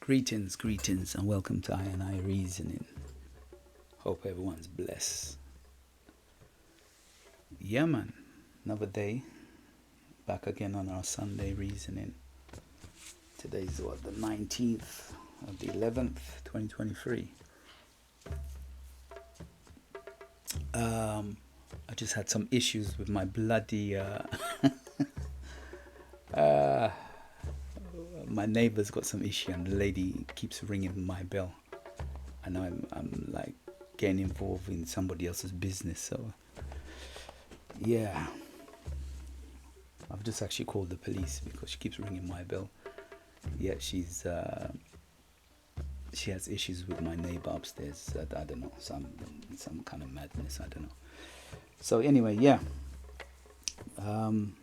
Greetings, and welcome to I Reasoning. Hope everyone's blessed. Yeah, man. Another day. Back again on our Sunday reasoning. Today's the 19th of the 11th, 2023. I just had some issues with my bloody my neighbor's got some issue, and the lady keeps ringing my bell, and I'm like getting involved in somebody else's business. So yeah, I've just actually called the police because she keeps ringing my bell. Yeah, she has issues with my neighbor upstairs. I don't know, some kind of madness. I don't know. So anyway, yeah,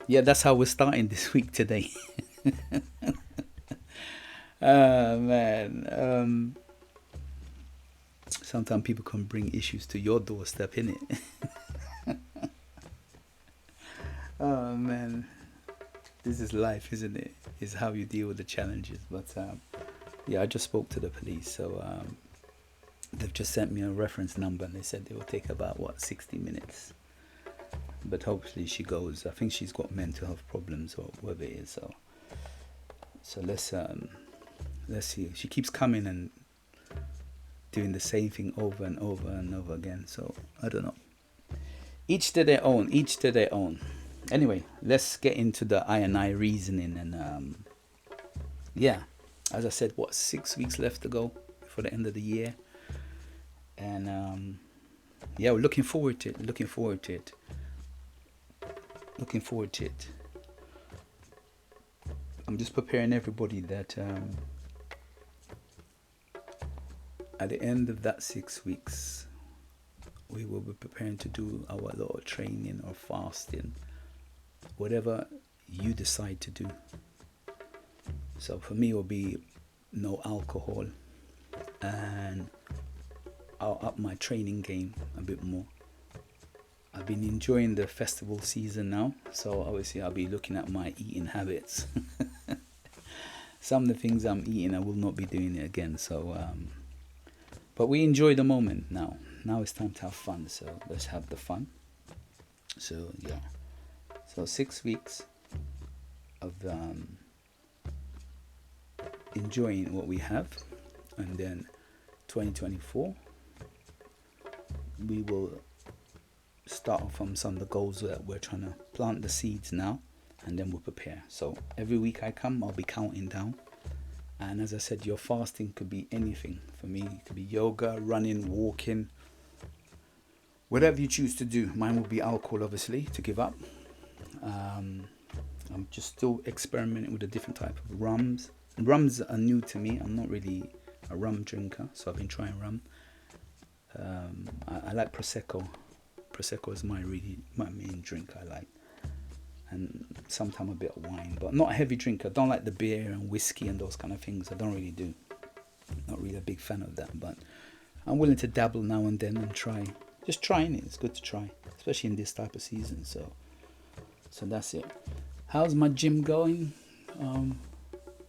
that's how we're starting this week today. Man, sometimes people can bring issues to your doorstep, innit? Oh man, this is life, isn't it? It's how you deal with the challenges. But yeah, I just spoke to the police, so they've just sent me a reference number, and they said they will take about 60 minutes. But hopefully she goes. I think she's got mental health problems or whatever it is. So let's see. She keeps coming and doing the same thing over and over and over again. So I don't know. Each to their own. Anyway, let's get into the I reasoning. And yeah, as I said, 6 weeks left to go for the end of the year. And yeah, we're looking forward to it. I'm just preparing everybody that at the end of that 6 weeks, we will be preparing to do our little training or fasting, whatever you decide to do. So for me, it will be no alcohol, and I'll up my training game a bit more. I've been enjoying the festival season now, so obviously I'll be looking at my eating habits. Some of the things I'm eating, I will not be doing it again. So, but we enjoy the moment now. Now it's time to have fun, so let's have the fun. So yeah, so 6 weeks of enjoying what we have, and then 2024 we will start from some of the goals that we're trying to plant the seeds now, and then we'll prepare. So every week I come, I'll be counting down. And as I said, your fasting could be anything. For me, it could be yoga, running, walking, whatever you choose to do. Mine will be alcohol, obviously, to give up. I'm just still experimenting with a different type of rums. Rums are new to me. I'm not really a rum drinker, so I've been trying rum. I like Prosecco. Prosecco is my main drink I like, and sometimes a bit of wine, but not a heavy drinker. I don't like the beer and whiskey and those kind of things. I don't really do. Not really a big fan of that, but I'm willing to dabble now and then and try. Just trying it. It's good to try, especially in this type of season. So that's it. How's my gym going?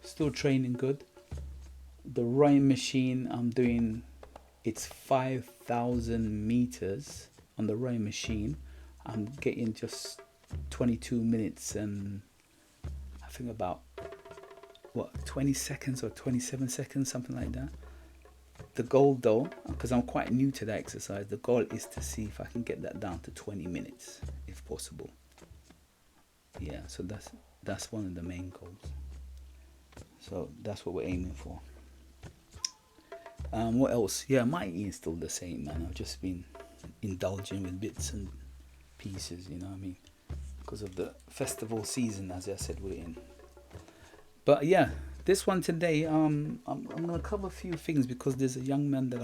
Still training good. The rowing machine I'm doing, it's 5,000 meters. On the rowing machine, I'm getting just 22 minutes and I think about 20 seconds or 27 seconds, something like that. The goal though, because I'm quite new to that exercise, the goal is to see if I can get that down to 20 minutes if possible. Yeah, so that's one of the main goals. So that's what we're aiming for. What else? Yeah, my eating is still the same, man. I've just been indulging with bits and pieces, you know what I mean, because of the festival season, as I said, we're in. But yeah, this one today, I'm gonna cover a few things because there's a young man that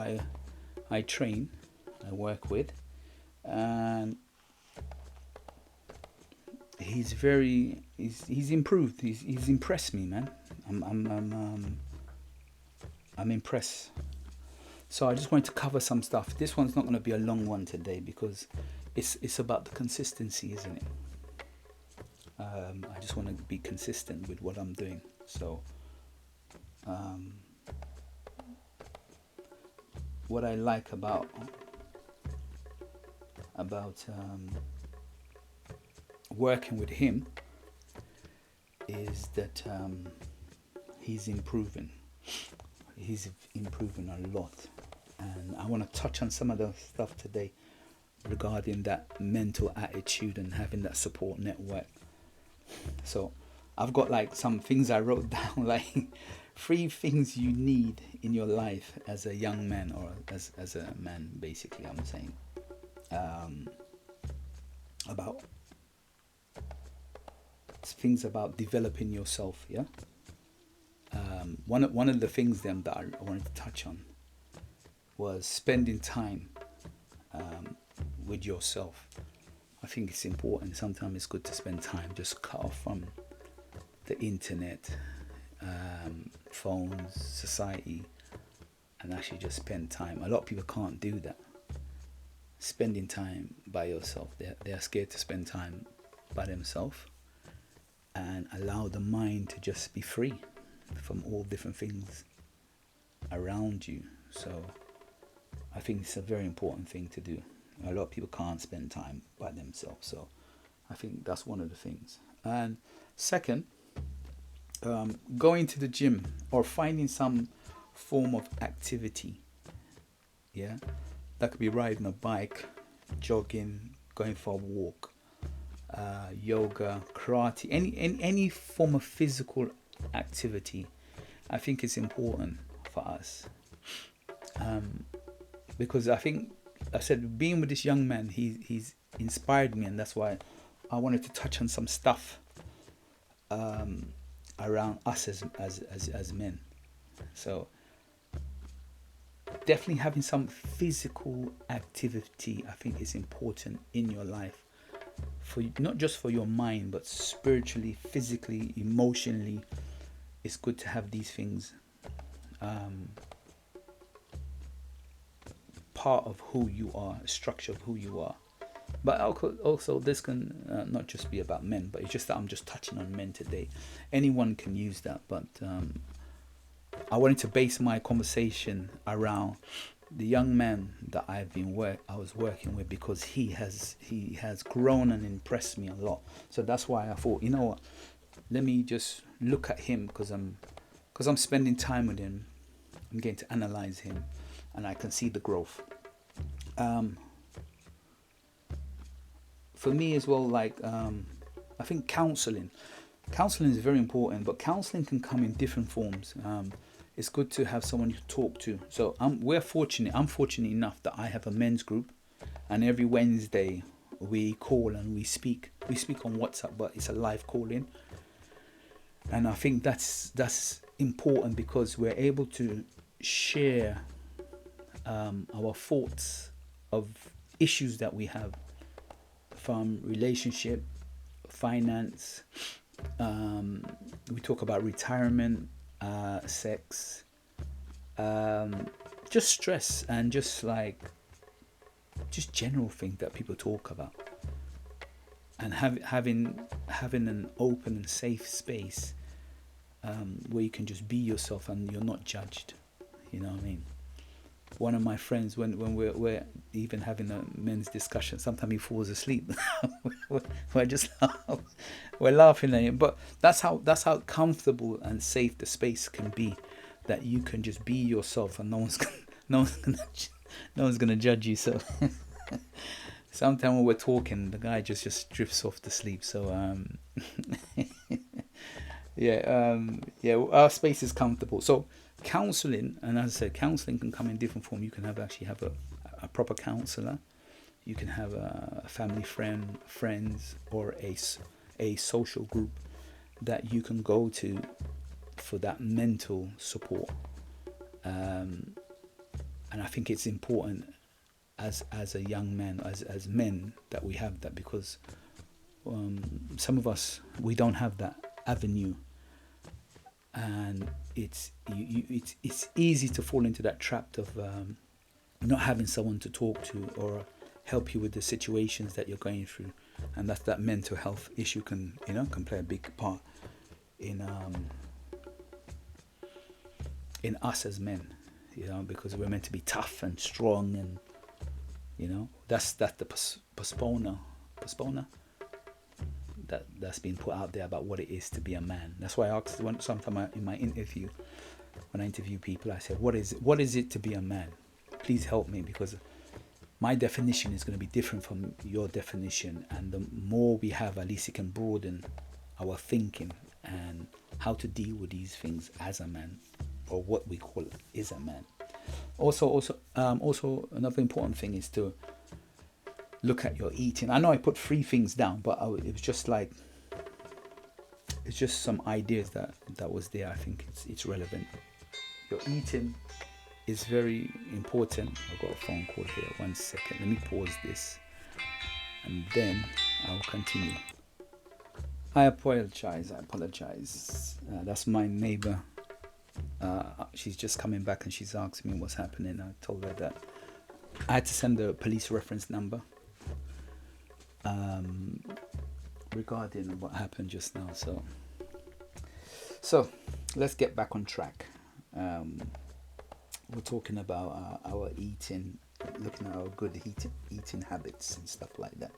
I train, I work with, and he's improved. He's impressed me, man. I'm impressed. So I just wanted to cover some stuff. This one's not going to be a long one today because it's about the consistency, isn't it? I just want to be consistent with what I'm doing. So what I like about working with him is that he's improving. He's improving a lot, and I want to touch on some of the stuff today regarding that mental attitude and having that support network. So I've got like some things I wrote down, like 3 things you need in your life as a young man, or as a man, basically. I'm saying about things about developing yourself. Yeah. One of the things that I wanted to touch on was spending time with yourself. I think it's important. Sometimes it's good to spend time, just cut off from the internet, phones, society, and actually just spend time. A lot of people can't do that. Spending time by yourself. They're scared to spend time by themselves and allow the mind to just be free from all different things around you. So I think it's a very important thing to do. A lot of people can't spend time by themselves, so I think that's one of the things. And second, going to the gym or finding some form of activity. Yeah, that could be riding a bike, jogging, going for a walk, yoga, karate, any form of physical activity. I think it's important for us, because I think I said being with this young man, he's inspired me, and that's why I wanted to touch on some stuff around us as men. So definitely having some physical activity, I think, is important in your life, for not just for your mind, but spiritually, physically, emotionally. It's good to have these things part of who you are, a structure of who you are. But also this can not just be about men, but it's just that I'm just touching on men today. Anyone can use that, but I wanted to base my conversation around the young man that I was working with, because he has grown and impressed me a lot. So that's why I thought, you know what, let me just look at him, because I'm spending time with him. I'm getting to analyze him, and I can see the growth. For me as well, like I think counseling is very important, but counseling can come in different forms. It's good to have someone you talk to. So I'm fortunate enough that I have a men's group, and every Wednesday we call and we speak on WhatsApp, but it's a live call-in. And I think that's important, because we're able to share our thoughts of issues that we have, from relationship, finance, we talk about retirement, sex, just stress, and just general things that people talk about. And having an open and safe space where you can just be yourself and you're not judged. You know what I mean? One of my friends, when we're even having a men's discussion, sometimes he falls asleep. we're laughing at him, but that's how comfortable and safe the space can be, that you can just be yourself and no one's gonna judge you. So sometimes when we're talking, the guy just drifts off to sleep. So our space is comfortable. So counseling, and as I said, counseling can come in different form. You can have a proper counselor. You can have a family friends, or a social group that you can go to for that mental support. And I think it's important as a young man, as men, that we have that, because some of us, we don't have that avenue. And it's easy to fall into that trap of not having someone to talk to or help you with the situations that you're going through, and that mental health issue can play a big part in us as men. you know, because we're meant to be tough and strong, and you know, that's the postponer that's been put out there about what it is to be a man. That's why I asked sometime in my interview, when I interview people, I said, what is it to be a man? Please help me, because my definition is going to be different from your definition, and the more we have, at least it can broaden our thinking and how to deal with these things as a man, or what we call is a man. Also another important thing is to look at your eating. I know I put 3 things down, but it was just like, it's just some ideas that was there. I think it's relevant. Your eating is very important. I've got a phone call here. 1 second. Let me pause this, and then I'll continue. I apologize. That's my neighbor. She's just coming back and she's asking me what's happening. I told her that I had to send the police reference number regarding what happened just now. So let's get back on track. We're talking about our eating, looking at our good eating habits and stuff like that.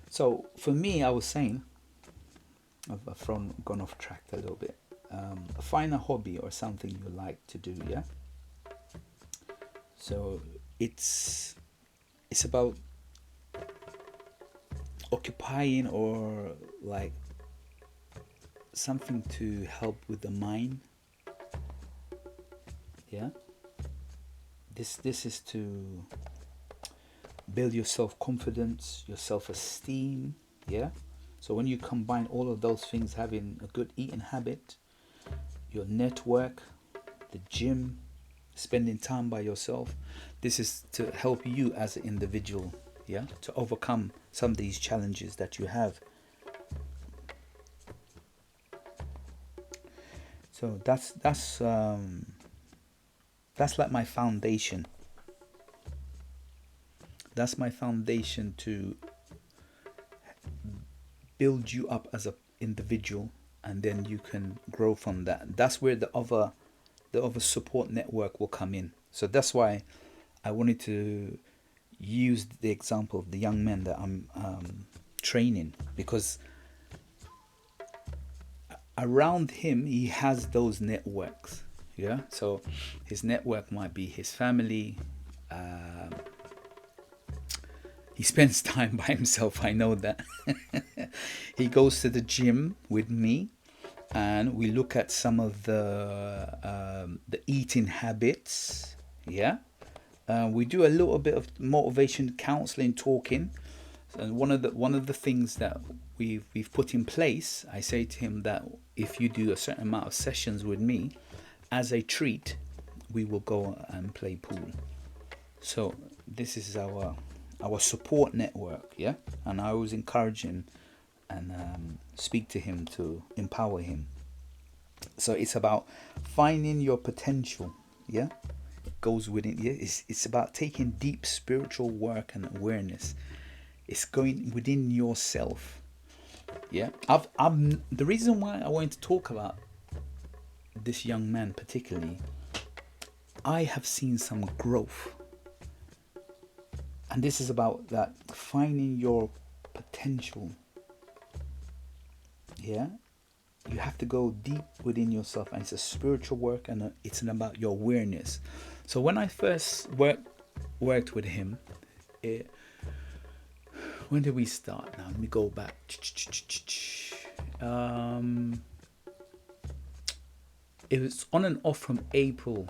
So for me, I was saying, I've gone off track a little bit. Find a hobby or something you like to do, yeah? So it's about occupying, or like something to help with the mind, yeah? This is to build your self-confidence, your self-esteem, yeah? So when you combine all of those things, having a good eating habit, your network, the gym, spending time by yourself, this is to help you as an individual, yeah, to overcome some of these challenges that you have. So that's like my foundation. That's my foundation to build you up as an individual, and then you can grow from that. That's where the other support network will come in. So that's why I wanted to use the example of the young men that I'm training, because around him he has those networks, yeah? So his network might be his family. He spends time by himself, I know that. He goes to the gym with me, and we look at some of the eating habits, yeah? We do a little bit of motivation counseling, talking. And one of the things that we've put in place, I say to him that if you do a certain amount of sessions with me, as a treat, we will go and play pool. So this is our support network, yeah? And I always encourage him and speak to him to empower him. So it's about finding your potential, yeah? It goes within, yeah? It's about taking deep spiritual work and awareness. It's going within yourself, yeah? The reason why I wanted to talk about this young man particularly, I have seen some growth. And this is about that, finding your potential, yeah? You have to go deep within yourself, and it's a spiritual work, and it's about your awareness. So when I first worked with him, when did we start? Now let me go back. It was on and off from April.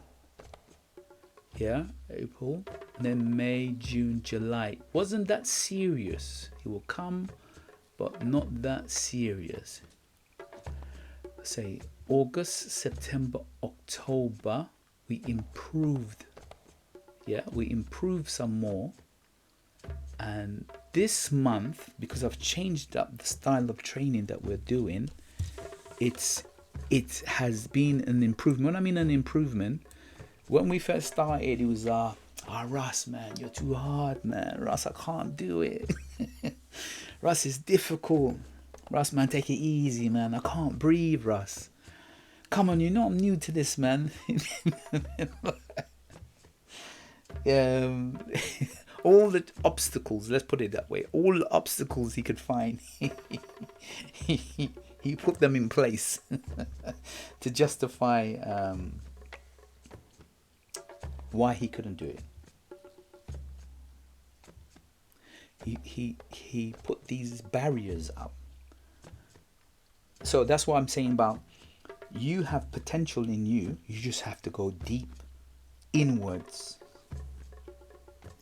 Yeah, April, and then May, June, July. Wasn't that serious. He will come, but not that serious. Say August, September, October, we improved. Yeah, we improved some more. And this month, because I've changed up the style of training that we're doing, it has been an improvement. When I mean an improvement, when we first started, it was Russ, man, you're too hard, man. Russ, I can't do it. Russ, is difficult. Russ, man, take it easy, man. I can't breathe, Russ. Come on, you know I'm new to this, man. um, all the obstacles, let's put it that way, all the obstacles he could find, he put them in place to justify why he couldn't do it. He put these barriers up. So that's what I'm saying about, you have potential in you. You just have to go deep inwards,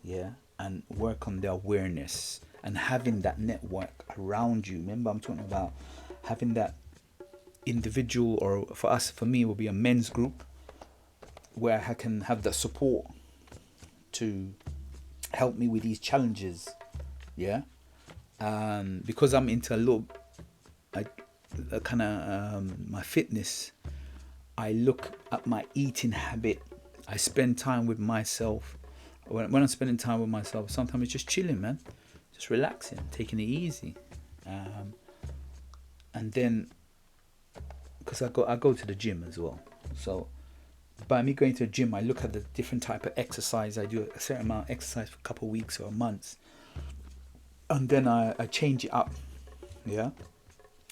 yeah, and work on the awareness and having that network around you. Remember, I'm talking about having that individual, or for us, for me, it will be a men's group where I can have that support to help me with these challenges, yeah. Because I'm into a little, kind of my fitness, I look at my eating habit. I spend time with myself. When I'm spending time with myself, sometimes it's just chilling, man, just relaxing, taking it easy. And then, because I go to the gym as well, so by me going to the gym, I look at the different type of exercise. I do a certain amount of exercise for a couple of weeks or months, and then I change it up, yeah.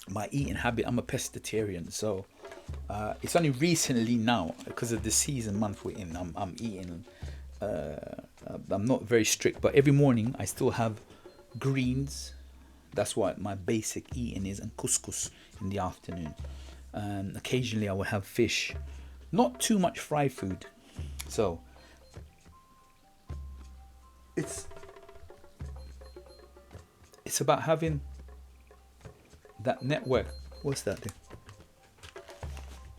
My eating habit, I'm a pescatarian, so it's only recently now, because of the season month we're in, I'm eating, I'm not very strict, but every morning I still have greens. That's what my basic eating is, and couscous in the afternoon. Occasionally I will have fish, not too much fried food. So it's about having that network. What's that?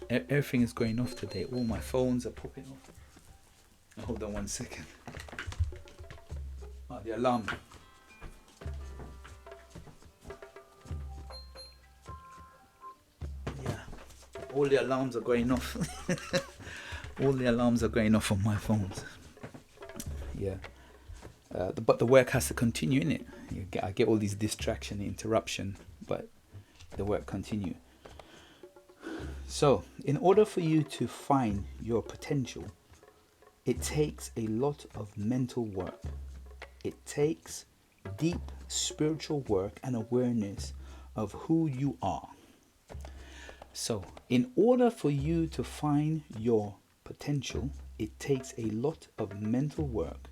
Everything is going off today. All my phones are popping off. Hold on 1 second. Oh, the alarm. Yeah, all the alarms are going off. All the alarms are going off on my phones. Yeah. But the work has to continue, innit? I get all these distraction, interruption, but the work continue. So, in order for you to find your potential, it takes a lot of mental work. It takes deep spiritual work and awareness of who you are. So, in order for you to find your potential, it takes a lot of mental work.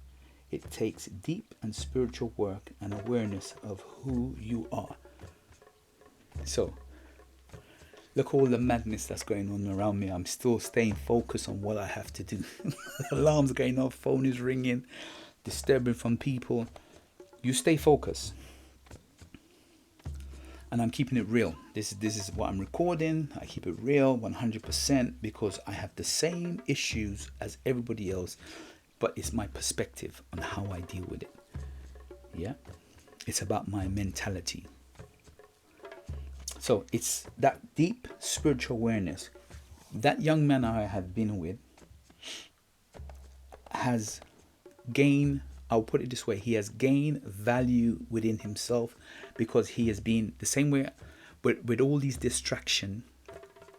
It takes deep and spiritual work and awareness of who you are. So, look all the madness that's going on around me. I'm still staying focused on what I have to do. Alarms going off, phone is ringing, disturbing from people. You stay focused. And I'm keeping it real. This is what I'm recording. I keep it real 100% because I have the same issues as everybody else, but it's my perspective on how I deal with it. Yeah? It's about my mentality. So it's that deep spiritual awareness. That young man I had been with has gained, I'll put it this way, he has gained value within himself because he has been the same way with all these distractions.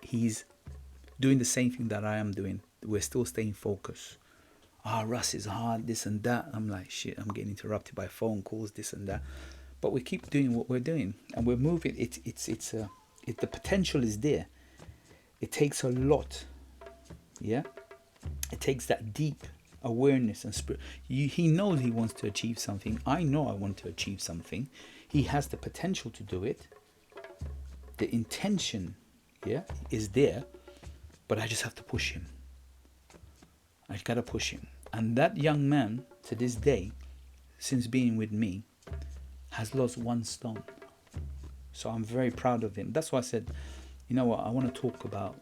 He's doing the same thing that I am doing. We're still staying focused. Russ is hard, this and that. I'm like, shit, I'm getting interrupted by phone calls, this and that. But we keep doing what we're doing and we're moving. The potential is there. It takes a lot. Yeah. It takes that deep awareness and spirit. He knows he wants to achieve something. I know I want to achieve something. He has the potential to do it. The intention, yeah, is there, but I just have to push him. I gotta push him. And that young man, to this day, since being with me, has lost 1 stone. So I'm very proud of him. That's why I said, you know what, I want to talk about,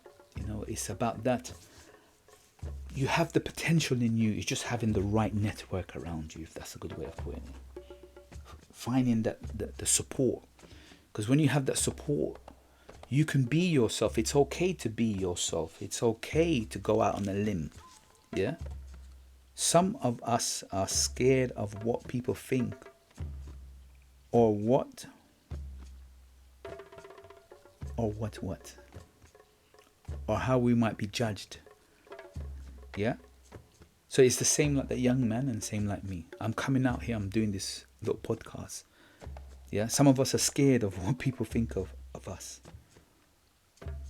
it's about that. You have the potential in you. It's just having the right network around you, if that's a good way of putting it. Finding that the support. Because when you have that support, you can be yourself. It's okay to be yourself. It's okay to go out on a limb. Yeah? Some of us are scared of what people think or what or what, or how we might be judged. Yeah. So it's the same like that young man and same like me. I'm coming out here, I'm doing this little podcast. Yeah. Some of us are scared of what people think of us.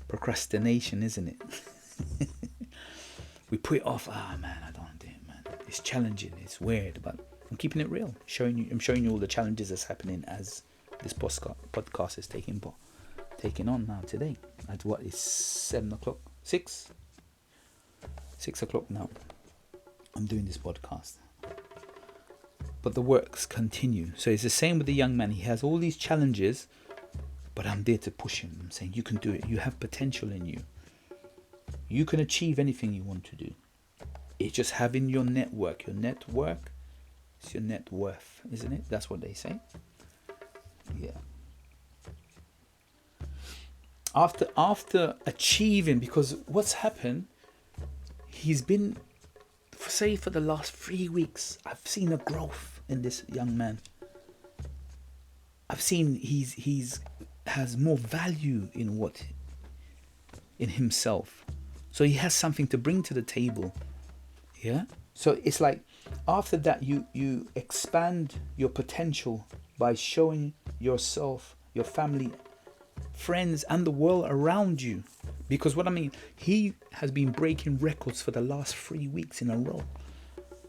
Procrastination, isn't it? We put it off. Man, I don't do it, man. It's challenging, it's weird, but I'm keeping it real. I'm showing you all the challenges that's happening as this podcast is taking on now today. At what is 7 o'clock? 6 o'clock now. I'm doing this podcast. But the works continue. So it's the same with the young man. He has all these challenges, but I'm there to push him. I'm saying, you can do it. You have potential in you. You can achieve anything you want to do. It's just having your network. Your network is your net worth, isn't it? That's what they say. Yeah. After achieving, because what's happened, he's been, say for the last 3 weeks, I've seen a growth in this young man. I've seen he's has more value in himself. So he has something to bring to the table. Yeah. So it's like after that you expand your potential by showing yourself, your family, friends and the world around you. Because what I mean, he has been breaking records for the last 3 weeks in a row.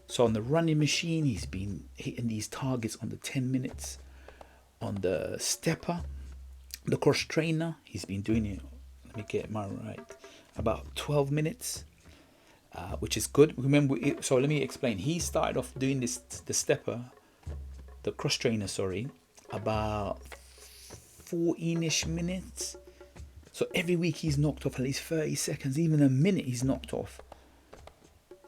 So on the running machine, he's been hitting these targets on the 10 minutes. On the stepper, the cross trainer, he's been doing it, let me get my right, about 12 minutes, which is good. Remember, so let me explain. He started off doing the cross trainer, about 14-ish minutes. So every week he's knocked off at least 30 seconds, even a minute he's knocked off.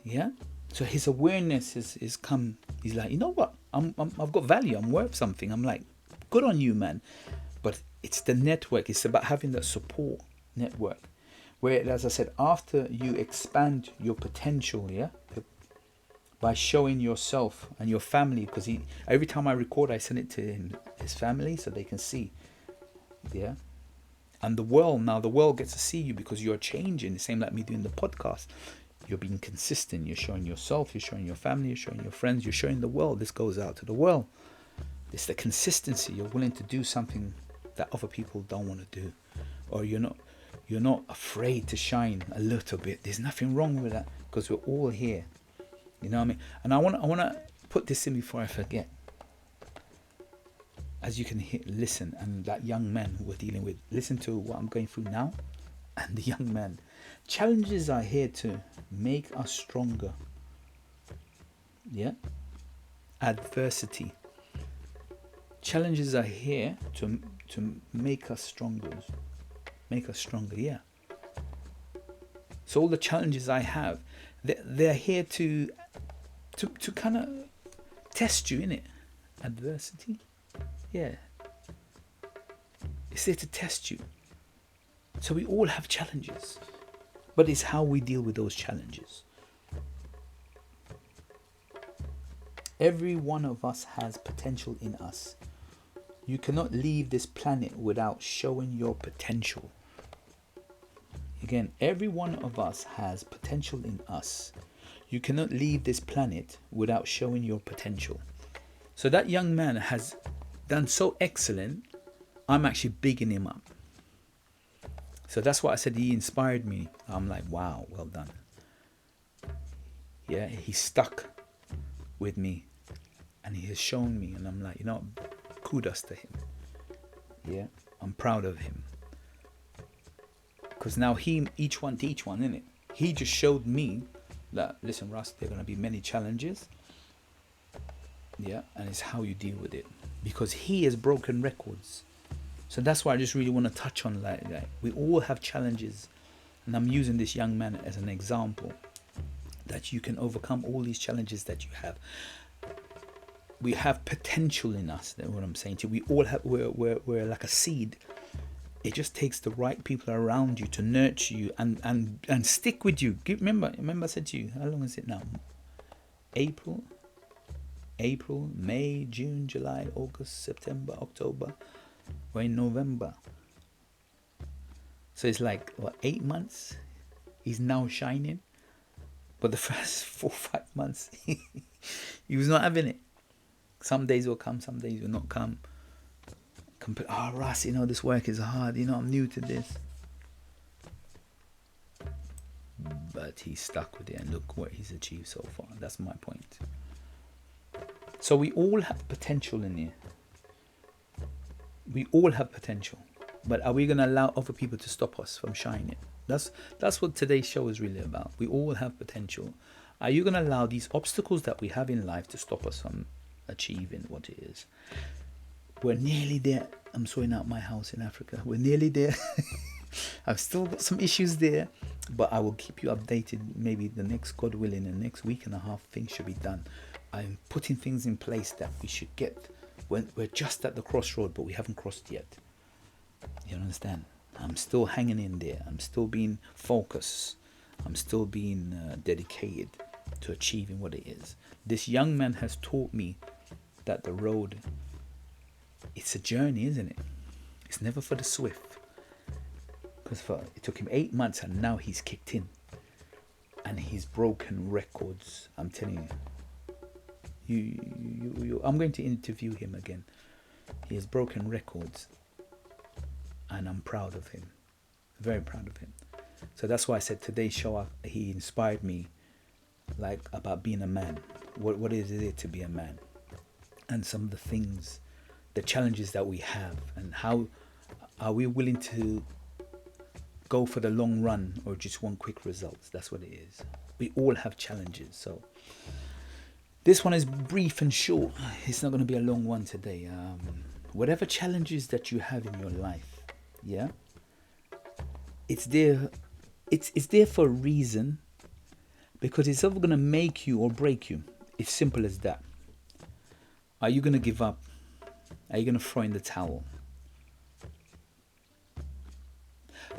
Yeah. So his awareness is come. He's like, you know what? I've got value. I'm worth something. I'm like, good on you, man. But it's the network. It's about having that support network. Where, as I said, after you expand your potential, yeah, by showing yourself and your family, because every time I record, I send it to his family so they can see, yeah. And the world gets to see you because you're changing. The same like me doing the podcast. You're being consistent. You're showing yourself. You're showing your family. You're showing your friends. You're showing the world. This goes out to the world. It's the consistency. You're willing to do something that other people don't want to do, or you're not afraid to shine a little bit. There's nothing wrong with that because we're all here. You know what I mean? And I want to put this in before I forget. As you can listen, and that young man who we're dealing with, listen to what I'm going through now, and the young man. Challenges are here to make us stronger. Yeah. Adversity. Challenges are here to make us stronger. Make us stronger, yeah. So all the challenges I have, they're here to kind of test you, innit? Adversity. Yeah. It's there to test you. So we all have challenges. But it's how we deal with those challenges. Every one of us has potential in us. You cannot leave this planet without showing your potential. Again, every one of us has potential in us. You cannot leave this planet without showing your potential. So that young man has done so excellent, I'm actually bigging him up. So that's why I said he inspired me. I'm like, wow, well done. Yeah, he stuck with me and he has shown me, and I'm like, you know, kudos to him. Yeah, I'm proud of him. Because now each one teach one, innit? He just showed me that, listen, Russ, there are going to be many challenges. Yeah, and it's how you deal with it. Because he has broken records. So that's why I just really want to touch on like we all have challenges, and I'm using this young man as an example that you can overcome all these challenges that you have. We have potential in us. That's what I'm saying to you. We all have. We're like a seed. It just takes the right people around you to nurture you and stick with you. Remember I said to you, how long is it now? April, May, June, July, August, September, October. We're in November. So it's like, what, 8 months? He's now shining. But the first 4 or 5 months, he was not having it. Some days will come, some days will not come. Oh, Russ, this work is hard. I'm new to this. But he's stuck with it, and look what he's achieved so far. That's my point. So we all have potential in here. We all have potential. But are we going to allow other people to stop us from shining? That's what today's show is really about. We all have potential. Are you going to allow these obstacles that we have in life to stop us from achieving what it is? We're nearly there. I'm sorting out my house in Africa. We're nearly there. I've still got some issues there, but I will keep you updated. Maybe the next, God willing, the next week and a half, things should be done. I'm putting things in place that we should get. When we're just at the crossroad, but we haven't crossed yet. You understand? I'm still hanging in there. I'm still being focused. I'm still being dedicated to achieving what it is. This young man has taught me that the road, it's a journey, isn't it? It's never for the swift. Because it took him 8 months, and now he's kicked in. And he's broken records. I'm telling you. I'm going to interview him again. He has broken records. And I'm proud of him. Very proud of him. So that's why I said today's show, he inspired me, like, about being a man. What is it to be a man? And some of the things, the challenges that we have, and how are we willing to go for the long run or just want quick results? That's what it is. We all have challenges. So this one is brief and short. It's not going to be a long one today. Whatever challenges that you have in your life, yeah, it's there. It's there for a reason, because it's either going to make you or break you. It's simple as that. Are you going to give up? Are you going to throw in the towel?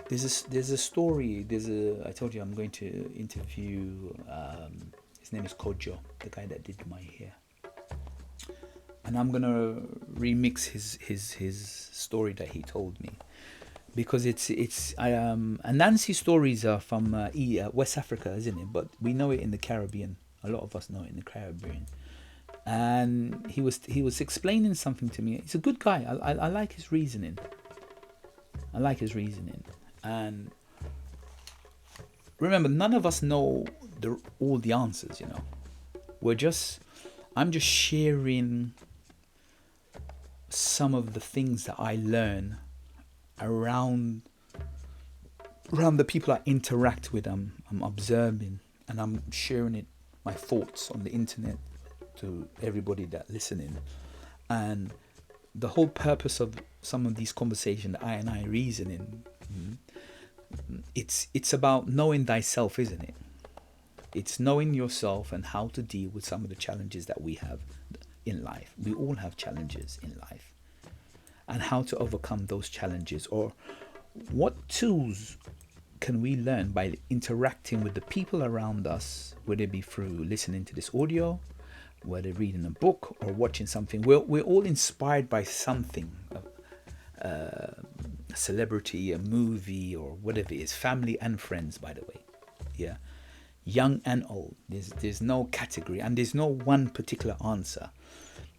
There's a story. I told you I'm going to interview. His name is Kojo, the guy that did my hair, and I'm gonna remix his story that he told me, because and Nancy's stories are from West Africa, isn't it? But we know it in the Caribbean. A lot of us know it in the Caribbean. And he was explaining something to me. He's a good guy. I like his reasoning. And remember, none of us know all the answers, I'm just sharing some of the things that I learn around the people I interact with. I'm observing, and I'm sharing my thoughts on the internet to everybody that listening. And the whole purpose of some of these conversations, I reasoning, it's about knowing thyself, isn't it? It's knowing yourself and how to deal with some of the challenges that we have in life. We all have challenges in life, and how to overcome those challenges, or what tools can we learn by interacting with the people around us, whether it be through listening to this audio, whether reading a book or watching something. We're all inspired by something, a celebrity, a movie, or whatever it is. Family and friends, by the way. Yeah, young and old. There's no category, and there's no one particular answer.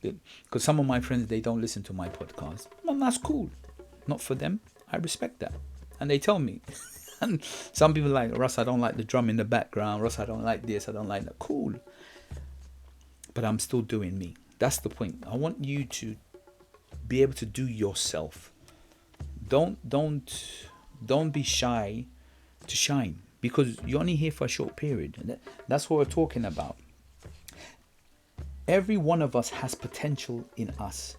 Because some of my friends, they don't listen to my podcast. Well, that's cool. Not for them. I respect that, and they tell me. And some people are like, Russ, I don't like the drum in the background. Russ, I don't like this. I don't like that. Cool. But I'm still doing me. That's the point. I want you to be able to do yourself. Don't be shy to shine, because you're only here for a short period. That's what we're talking about. Every one of us has potential in us.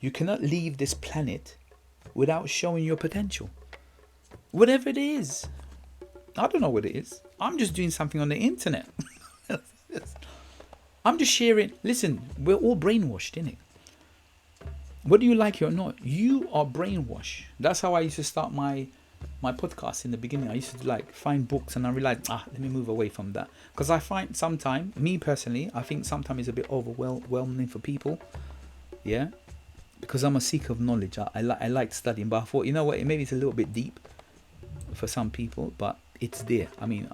You cannot leave this planet without showing your potential. Whatever it is. I don't know what it is. I'm just doing something on the internet. I'm just sharing. Listen, we're all brainwashed, innit? Whether you like it or not, you are brainwashed. That's how I used to start my podcast in the beginning. I used to find books, and I realized, let me move away from that. Because I find sometimes, me personally, I think sometimes it's a bit overwhelming for people. Yeah? Because I'm a seeker of knowledge. I like studying, but I thought, you know what, maybe it's a little bit deep. for some people, but it's there. I mean,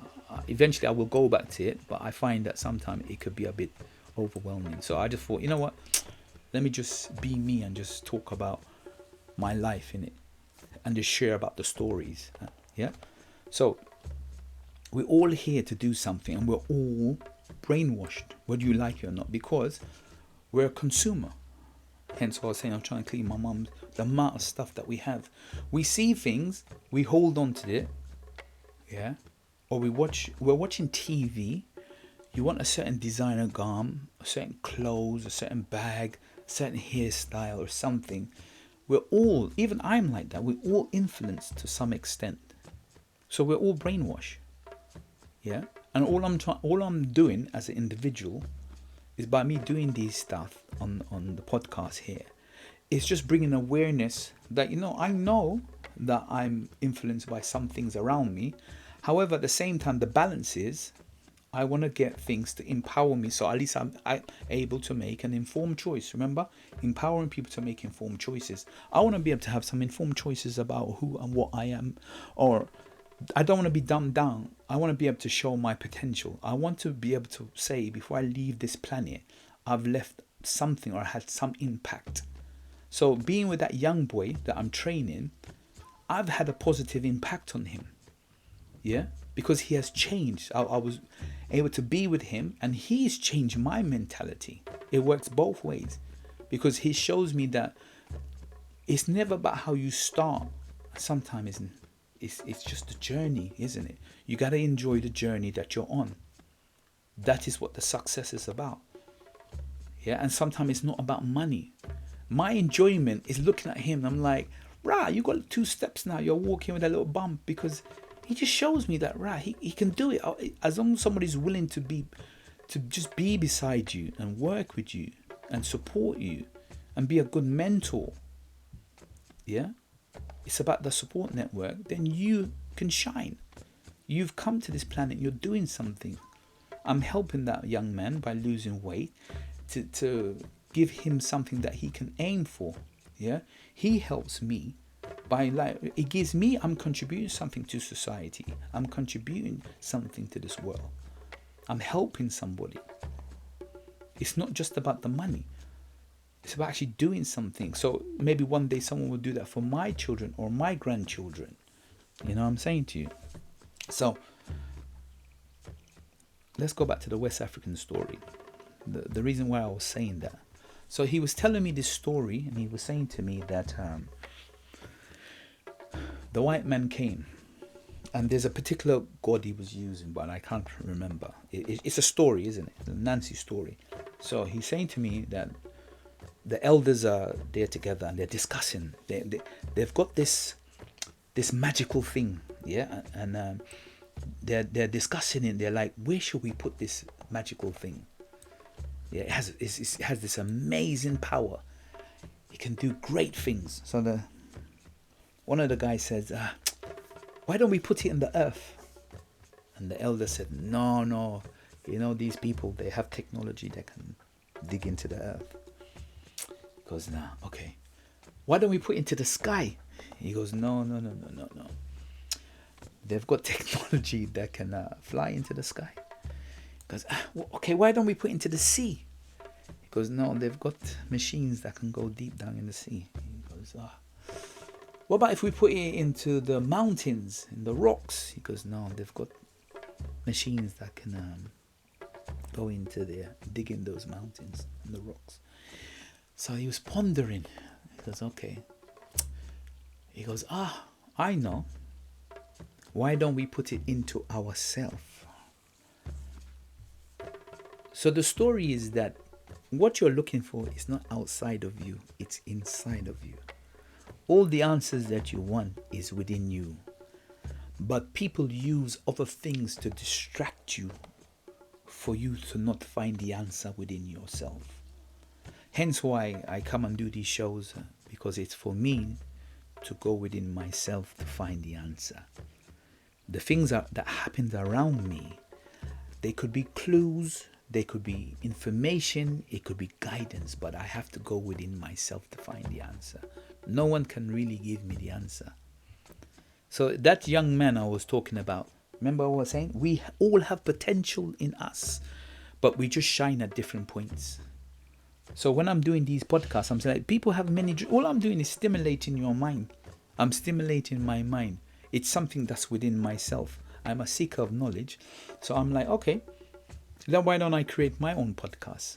eventually I will go back to it, but I find that sometimes it could be a bit overwhelming. So I just thought, you know what? Let me just be me and just talk about my life in it, and just share about the stories. Yeah. So we're all here to do something, and we're all brainwashed, whether you like it or not, because we're a consumer. Hence why I was saying I'm trying to clean my mum's, the amount of stuff that we have. We see things, we hold on to it, yeah, or we're watching TV. You want a certain designer garment, a certain clothes, a certain bag, a certain hairstyle or something. We're all, even I'm like that, we're all influenced to some extent. So we're all brainwashed. Yeah. And all I'm doing as an individual is, by me doing these stuff on the podcast here, it's just bringing awareness that, I know that I'm influenced by some things around me. However, at the same time, the balance is I want to get things to empower me, so at least I'm able to make an informed choice. Remember, empowering people to make informed choices. I want to be able to have some informed choices about who and what I am, or I don't want to be dumbed down. I want to be able to show my potential. I want to be able to say, before I leave this planet, I've left something or had some impact. So being with that young boy that I'm training, I've had a positive impact on him. Yeah, because he has changed. I was able to be with him, and he's changed my mentality. It works both ways, because he shows me that it's never about how you start. Sometimes it's just the journey, isn't it? You got to enjoy the journey that you're on. That is what the success is about. Yeah, and sometimes it's not about money. My enjoyment is looking at him. I'm like, rah, you got 2 steps now. You're walking with a little bump, because he just shows me that, rah, he can do it. As long as somebody's willing to just be beside you and work with you and support you and be a good mentor. Yeah, it's about the support network. Then you can shine. You've come to this planet. You're doing something. I'm helping that young man by losing weight to give him something that he can aim for. Yeah, he helps me by, like, it gives me, I'm contributing something to society. I'm contributing something to this world. I'm helping somebody. It's not just about the money. It's about actually doing something. So maybe one day someone will do that for my children or my grandchildren. You know what I'm saying to you? So let's go back to the West African story. The reason why I was saying that. So he was telling me this story, and he was saying to me that the white man came, and there's a particular god he was using, but I can't remember. It's a story, isn't it? The Nancy story. So he's saying to me that the elders are there together and they're discussing. They've got this magical thing, yeah, and they're discussing it. They're like, where should we put this magical thing? Yeah, it has this amazing power. It can do great things. So one of the guys says, why don't we put it in the earth? And the elder said, no, these people, they have technology that can dig into the earth. He goes, nah, okay. Why don't we put it into the sky? He goes, no. They've got technology that can fly into the sky. He goes, okay, why don't we put it into the sea? He goes, no, they've got machines that can go deep down in the sea. He goes, what about if we put it into the mountains, in the rocks? He goes, no, they've got machines that can go into there, dig in those mountains and the rocks. So he was pondering. He goes, okay. He goes, I know. Why don't we put it into ourselves? So the story is that what you're looking for is not outside of you, it's inside of you. All the answers that you want is within you. But people use other things to distract you for you to not find the answer within yourself. Hence why I come and do these shows, because it's for me to go within myself to find the answer. The things that happen around me, they could be clues, they could be information, it could be guidance, but I have to go within myself to find the answer. No one can really give me the answer. So that young man I was talking about, remember what I was saying? We all have potential in us, but we just shine at different points. So when I'm doing these podcasts, I'm saying like, people have many. All I'm doing is stimulating your mind. I'm stimulating my mind. It's something that's within myself. I'm a seeker of knowledge. So I'm like, okay, then why don't I create my own podcast?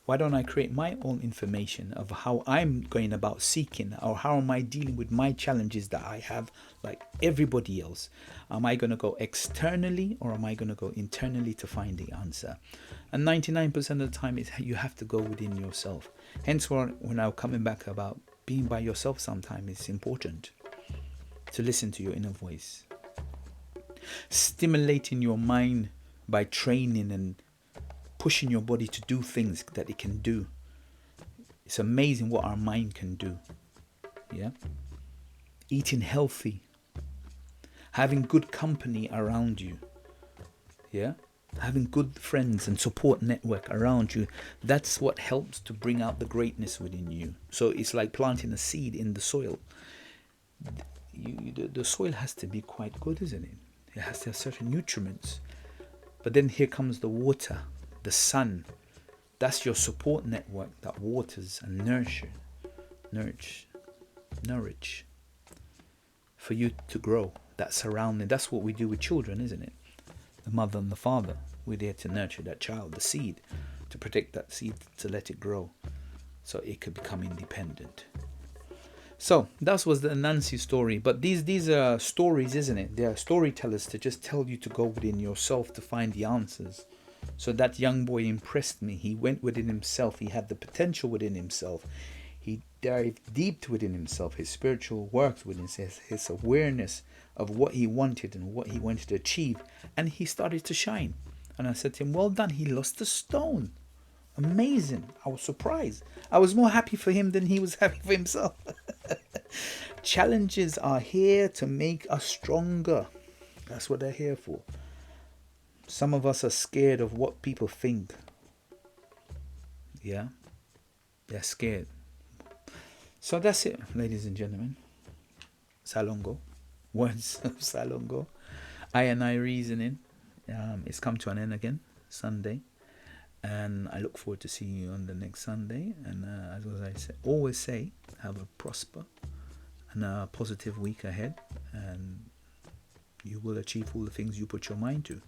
Why don't I create my own information of how I'm going about seeking, or how am I dealing with my challenges that I have like everybody else? Am I going to go externally, or am I going to go internally to find the answer? And 99% of the time you have to go within yourself. Hence when I'm coming back about being by yourself, sometimes it's important to listen to your inner voice. Stimulating your mind by training and pushing your body to do things that it can do. It's amazing what our mind can do. Yeah. Eating healthy. Having good company around you. Yeah. Having good friends and support network around you. That's what helps to bring out the greatness within you. So it's like planting a seed in the soil. The soil has to be quite good, isn't it? It has to have certain nutriments. But then here comes the water. The sun, that's your support network that waters and nourish for you to grow. That surrounding, that's what we do with children, isn't it? The mother and the father, we're there to nurture that child, the seed, to protect that seed, to let it grow so it could become independent. So that was the Nancy story. But these are stories, isn't it? They are storytellers to just tell you to go within yourself to find the answers. So that young boy impressed me. He went within himself. He had the potential within himself. He dived deep within himself. His spiritual work within his awareness of what he wanted and what he wanted to achieve. And he started to shine. And I said to him, well done. He lost a stone. Amazing. I was surprised. I was more happy for him than he was happy for himself. Challenges are here to make us stronger. That's what they're here for. Some of us are scared of what people think. Yeah, they're scared. So that's it, ladies and gentlemen. Salongo. Words of Salongo. I reasoning. It's come to an end again, Sunday. And I look forward to seeing you on the next Sunday. And as I always say, have a prosper and a positive week ahead. And you will achieve all the things you put your mind to.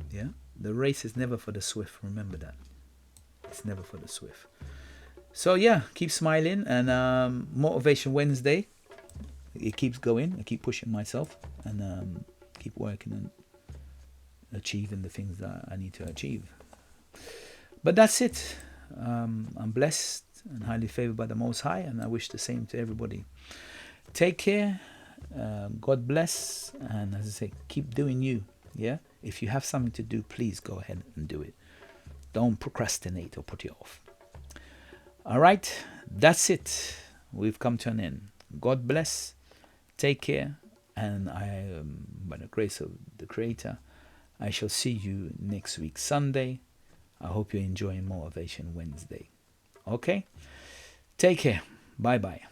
Yeah, the race is never for the swift. Remember that. It's never for the swift. So yeah, keep smiling. And Motivation Wednesday, it keeps going. I keep pushing myself and keep working and achieving the things that I need to achieve. But that's it. I'm blessed and highly favored by the Most High, and I wish the same to everybody. Take care. God bless. And as I say, keep doing you. Yeah. If you have something to do, please go ahead and do it. Don't procrastinate or put it off. All right. That's it. We've come to an end. God bless. Take care. And by the grace of the Creator, I shall see you next week, Sunday. I hope you're enjoying Motivation Wednesday. Okay? Take care. Bye-bye.